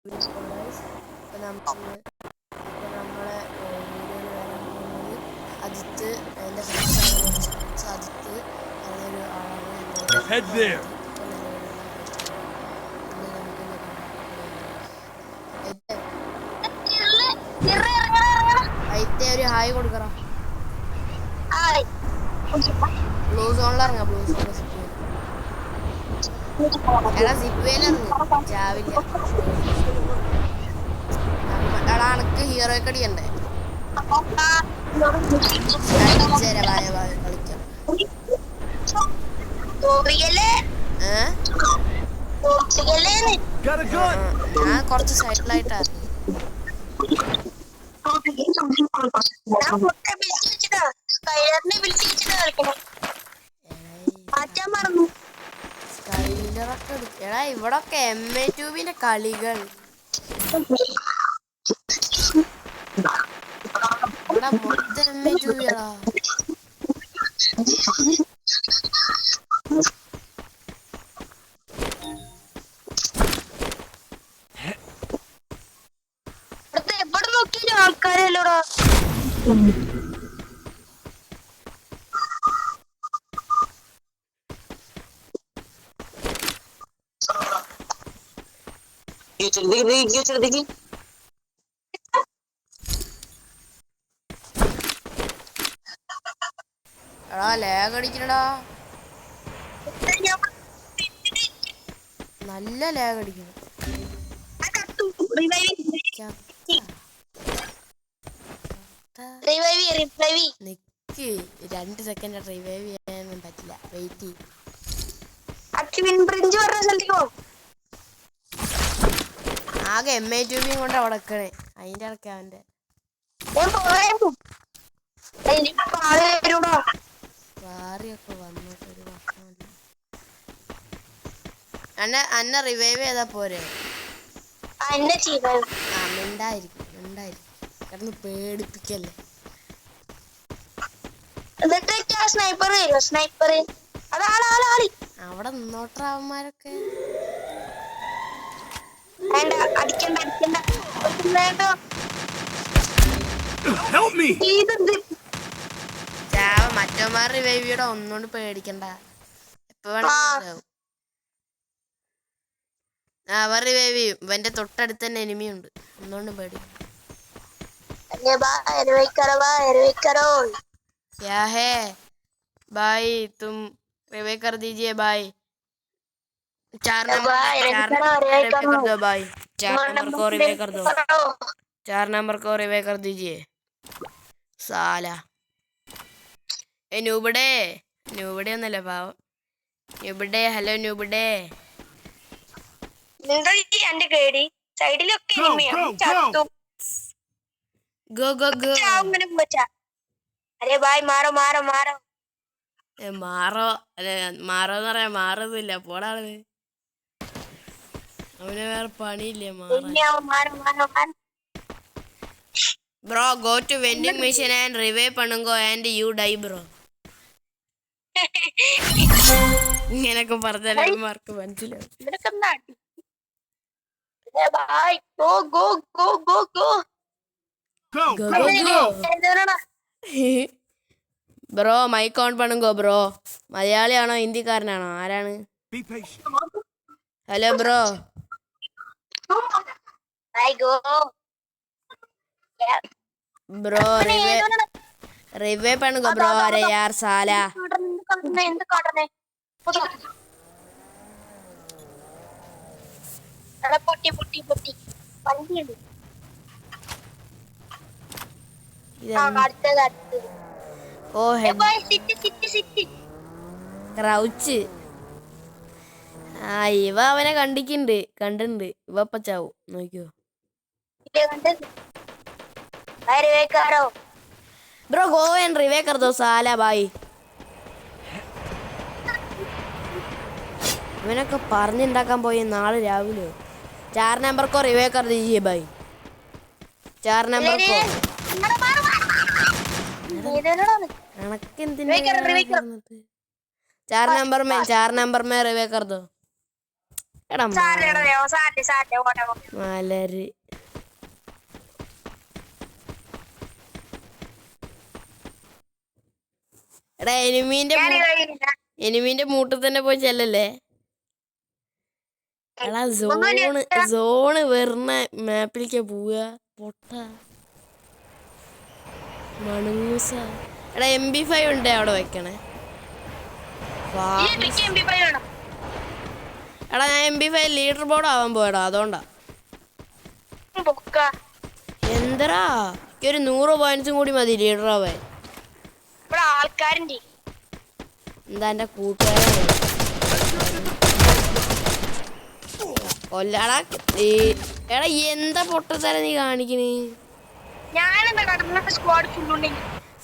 അപ്പോൾ നമ്മളെ വീഡിയോയിൽ വരാൻ പോകുന്നത് അജിത്ത് എൻ്റെ ഫ്രണ്ട്സാണ് കുറച്ച് ഫ്രണ്ട്സ്. അജിത്ത് നല്ലൊരു ആളാണ്. അയിത്തെ ഒരു ഹായ് കൊടുക്കണം. ബ്ലൂ സോണിൽ ഇറങ്ങാം. ബ്ലൂ സോണിൽ എടാ സിപ്വേയിൽ ഇറങ്ങും ചാവില്ല. എടാ അനക്ക് ഹീറോയ്ക്ക് അടിയണ്ടേ? കളിക്കാം. ഞാൻ കുറച്ച് സൈഡിലായിട്ടാ. എടാ ഇവിടൊക്കെ MA2 കളികൾ. ഇവിടെ മൊത്തം MA2 കളാ. എവിടെ നോക്കിയാലും ആൾക്കാരല്ലോടാ. എടാ ലാഗ് അടിക്കണടാ. നല്ല ലാഗ് അടിക്കണം. നിക്ക് 2 സെക്കൻഡ് റിവൈവ് ചെയ്യാനൊന്നും പറ്റില്ല. വെയിറ്റ് ചെയ്യും. ആകെ MA2 കൊണ്ട് അവിടെ വെക്കണേ. അതിന്റെ ഇടയ്ക്ക് അവന്റെ വാറിയൊക്കെ വന്നിട്ട് ഒരു പ്രശ്നമില്ല. അന്നെ റിവൈവ് ചെയ്താ പോരെ? മിണ്ടായിരിക്കും കിടന്ന് പേടിപ്പിക്കല്ലേ. അവിടെ നിന്നോട്ടവന്മാരൊക്കെ മറ്റന്മാർ റിവൈവ് ചെയ്യടാ. ഒന്നുകൊണ്ട് പേടിക്കണ്ട. എപ്പ വേണം അവർ റിവൈവ് ചെയ്യും. ഇവന്റെ തൊട്ടടുത്ത് തന്നെ എനിമിയുണ്ട്. ഒന്നുകൊണ്ടും പേടിക്കണ്ട. क्या है भाई, तुम रिवाइव कर दीजिए भाई. 4 नंबर कर दो भाई. 4 नंबर को रिवाइव कर दो. 4 नंबर को रिवाइव कर दीजिए. साला ന്യൂബിഡേ ഒന്നല്ല പാവം. ന്യൂബിഡേ ഹലോ ന്യൂബിഡേ. Go go go. अरे भाई मारो मारो मारो. മാറോന്ന് പറയാൻ മാറുന്നില്ല. പോടാണ്. അവന് വേറെ പണിയില്ലേ bro. Go to vending machine and revive പണുങ്കോ ആൻഡ് യു ഡൈ ബ്രോ. ഇങ്ങനൊക്കെ പറഞ്ഞാൽമാർക്ക് മനസ്സിലാവും. ബ്രോ മൈക്ക് ഓൺ പണുങ്കോ ബ്രോ. മലയാളിയാണോ ഹിന്ദിക്കാരനാണോ ആരാണ്? Hello bro. ബ്രോ റിവൈവ് പണുങ്കോ ബ്രോ. അരെ യാർ സാല. Oh crouch. ഇവ അവനെ കണ്ടിട്ടുണ്ട്. ഇവ ഇപ്പൊ ചാവും നോക്കിയോ. ബ്രോ ഗോ ആൻഡ് റിവൈവ് കർ ദോ സാല ഭായ്. ഇവനൊക്കെ പറഞ്ഞുണ്ടാക്കാൻ പോയി നാളെ രാവിലെ. 4 नंबर को रिवाइव कर दीजिए भाई. 4 नंबर को. कणക്കെന്തിനാ 4 नंबर में रिवाइव कर दो. എടാ സാറിന്റെ മലര് എടാ എനിമീന്റെ മൂട്ടിൽ തന്നെ പോയി ചെല്ലല്ലേ. എടാ സോണ് വെറുന്ന മാപ്പിലേക്ക് പോവുക പൊട്ട മണൂസ. എടാ MP5 ഉണ്ട് അവിടെ വെക്കണേ. എടാ ഞാൻ MP5 ലീഡർ ബോർഡ് ആവാൻ പോയടാ, അതുകൊണ്ടാ. എന്തരാ ഒരു 100 പോയിന്റ്സും കൂടി മതി ലീഡർ ആവാൻ. ആൾക്കാരുണ്ട്. എന്താ എന്റെ കൂട്ടുകാരാണ് കൊല്ലാടാ. എടാ എന്താ പൊട്ടത്തര നീ കാണിക്കണേ.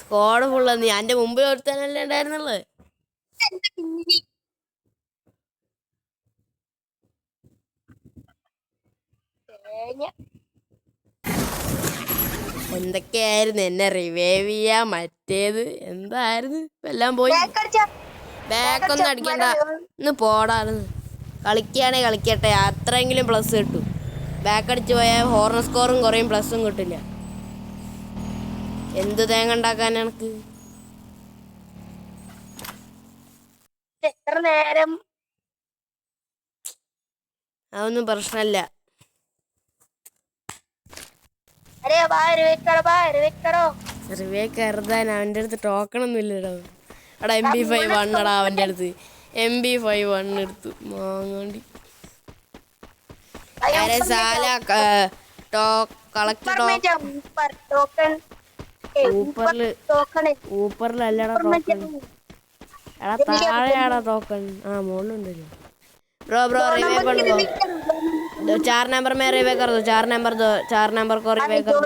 സ്ക്വാഡ് ഫുള്ള് നീ എന്റെ മുമ്പിൽ ഒരുത്താനല്ലേ ഉണ്ടായിരുന്നുള്ളത്. എന്തൊക്കെയായിരുന്നു എന്നെ റിവൈവ് ചെയ്യാ മറ്റേത് എന്തായിരുന്നു എല്ലാം പോയി. ബാക്കൊന്നും അടിക്കണ്ട, ഇന്ന് പോടാന്ന്. കളിക്കുകയാണെ കളിക്കട്ടെ, അത്രയെങ്കിലും പ്ലസ് കിട്ടും. ബാക്ക് അടിച്ച് പോയാൽ ഹോർണർ സ്കോറും കുറയും, പ്ലസ്സും കിട്ടില്ല. എന്ത് തേങ്ങ ഉണ്ടാക്കാൻ എനിക്ക് എത്ര നേരം അതൊന്നും പ്രശ്നമില്ല. റിവേ കരുതാൻ അവൻ്റെ അടുത്ത് ടോക്കണൊന്നും ഇല്ലടോ. എടാ MP5 വണ്ണടാ അവൻ്റെ അടുത്ത്. MP5 വണ്ണ് എടുത്തു മാങ്ങാണ്ടി. ഊപ്പറിലല്ലടാ ടോക്കൺ. എടാ താഴെയാടാ ടോക്കൺ. ആ മോളുണ്ടല്ലോ. ब्रो रिवे कर दो 4 नंबर में रिवे कर दो 4 नंबर 4 नंबर को रिवे कर दो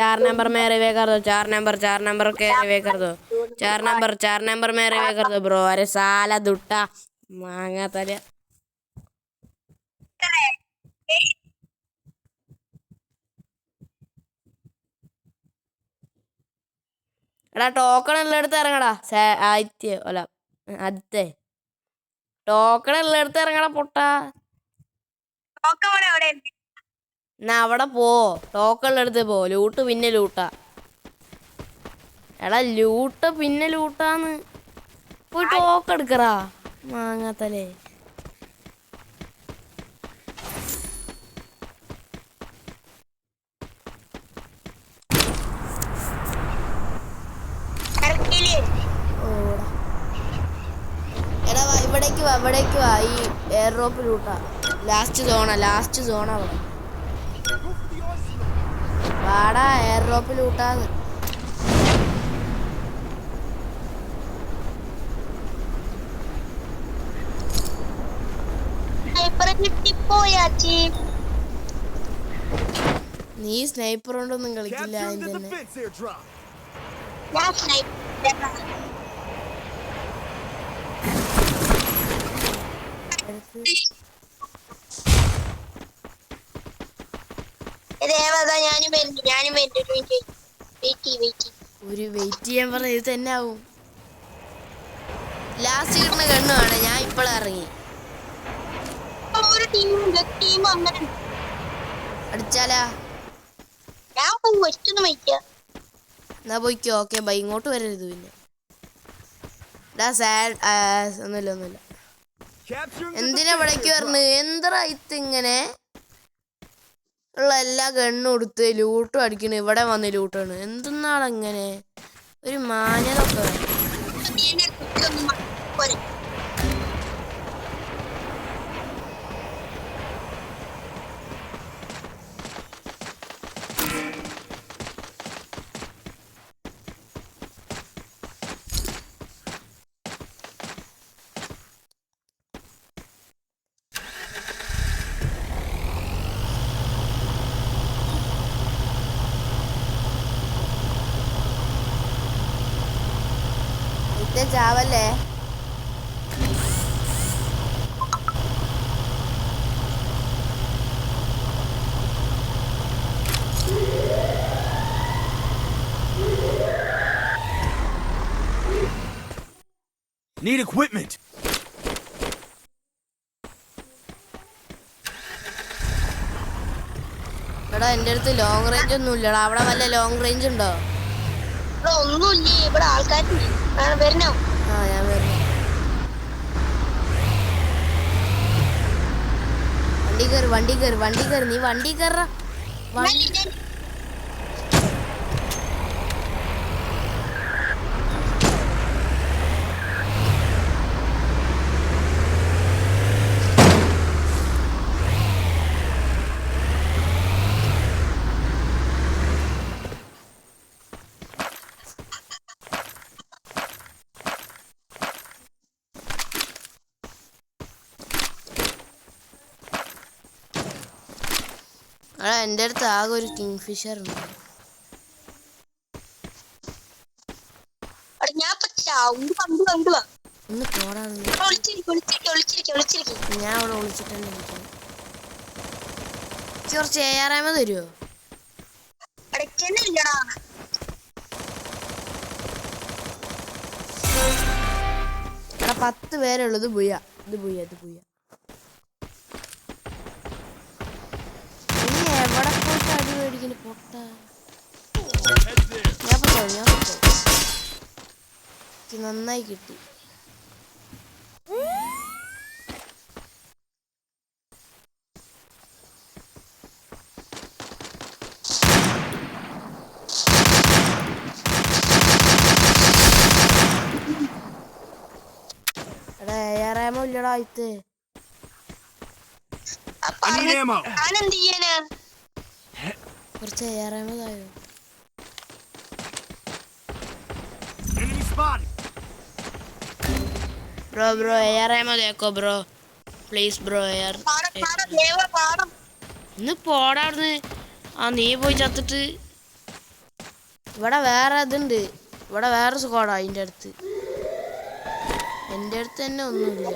4 नंबर में रिवे कर दो 4 नंबर के रिवे कर दो 4 नंबर में रिवे कर दो ब्रो. अरे साला दुट्टा मांगा तले. എടാ ടോക്കൺ എല്ലാം എടുത്ത് ഇറങ്ങടാ. ആദ്യത്തെ ടോക്കൺ എല്ലാം എടുത്ത് ഇറങ്ങടാ പൊട്ടാ. എന്നാ അവിടെ പോ, ടോക്കൺ എടുത്ത് പോ. ലൂട്ട് പിന്നെ ലൂട്ടാ. എടാ ലൂട്ട് പിന്നെ ലൂട്ടാന്ന് പോയി ടോക്കൺ എടുക്കറാ മാങ്ങാത്തലേ. ഇവിടേക്ക് വാ ഈ എയർ ഡ്രോപ്പ് ലൂട്ടാ. ലാസ്റ്റ് സോണാ അവിടെ. വാടാ എയർ ഡ്രോപ്പ് ലൂട്ടാന്ന്. നീ സ്നൈപ്പർ കൊണ്ടൊന്നും കളിക്കില്ല. ഒരു വെയിറ്റ് ചെയ്യാൻ പറഞ്ഞ ഇത് തന്നെ ആവും. ലാസ്റ്റ് കിട്ടുന്ന കണ്ണു കാണാൻ ഞാൻ ഇപ്പോഴും ഇറങ്ങി. അടിച്ചാലാ എന്നാ പോയിക്കോ. ഓക്കെ ബൈ, ഇങ്ങോട്ട് വരരുത് പിന്നെ. ഒന്നുമില്ല. എന്തിനാ ഇവിടേക്ക് വരണത്? എന്താ ഇങ്ങനെ ഉള്ള എല്ലാ ഗണ്ണും കൊടുത്ത് ലൂട്ടും അടിക്കണ്. ഇവിടെ വന്ന് ലൂട്ടാണ്. എന്തെന്നാളെങ്ങനെ ഒരു മാന്യതൊക്കെ. ചാവല്ലേ. Need equipment. എടാ എൻ്റെ അടുത്ത് ലോങ് റേഞ്ച് ഒന്നും ഇല്ലടാ. അവിടെ വല്ല ലോങ് റേഞ്ച് ഉണ്ടോ? ഇവിടെ ഒന്നുമില്ലേ, ഇവിടെ ആൾക്കാരില്ലേ? വരണോ? ആ ഞാൻ വരുന്നു. വണ്ടി കയറി നീ വണ്ടി കയറ. എടാ എൻ്റെ അടുത്ത് ആകെ ഒരു കിങ് ഫിഷർ ഉണ്ട്. ഒന്ന് പോടാ. ഞാൻ അവിടെ ഒളിച്ചിട്ട് തന്നെ ഇരിക്കുന്നു. കുറച്ച് ARM തരുമോ? എടാ 10 പേരുള്ളൂ. ഇത് പുയ്യ. നീ എവിടെ പോയിട്ട് അടി മേടിക്കുന്നു പൊട്ട? ഞാൻ പൊട്ടോ നന്നായി കിട്ടി. എടാ ARM ഇല്ലടാ ഇത്. കുറച്ച് ARM തായോ. ബ്രോ ARM തേക്കോ ബ്രോ പ്ലീസ് ബ്രോ. ഇന്ന് പോടാ അവിടുന്ന്. ആ നീ പോയി ചത്തിട്ട്. ഇവിടെ വേറെ ഇതുണ്ട്. ഇവിടെ വേറെ സ്ക്വാഡാ അതിൻ്റെ അടുത്ത്. എൻ്റെ അടുത്ത് തന്നെ ഒന്നുമില്ല.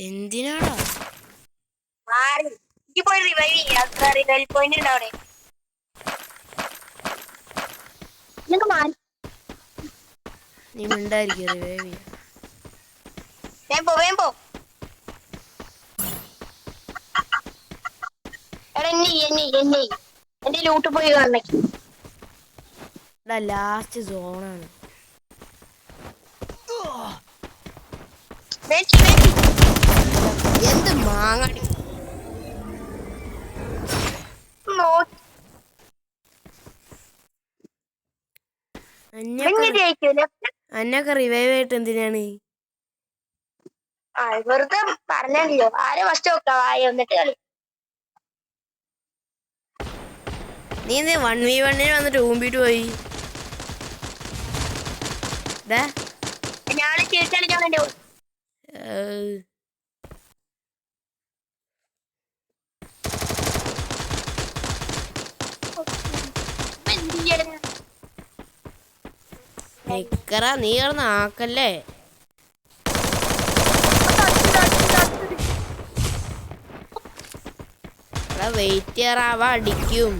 എന്തിനാടാ? നീ മിണ്ടായിരിക്കും റിവൈവ് ചെയ്യാം. എന്റെ ലൂട്ട് പോയി കാണണേ. ലാസ്റ്റ് സോണാണ്. എന്ത് മാങ്ങാടി അന്നൊക്കെ റിവൈവ് ആയിട്ട് എന്തിനാണ്? വെറുതെ പറഞ്ഞല്ലോ. ആരെ ഫസ്റ്റ് നോക്കാം എന്നിട്ട് കളി. നീ എന്ത് 1v1 വന്നിട്ട് 2v2 പോയി? ഞാൻ കളിക്കാൻ വേണ്ടി നിക്കറ നീ കിടന്ന് ആക്കല്ലേ. വെയിറ്റ് ചെയ്യാറാവാ അടിക്കും.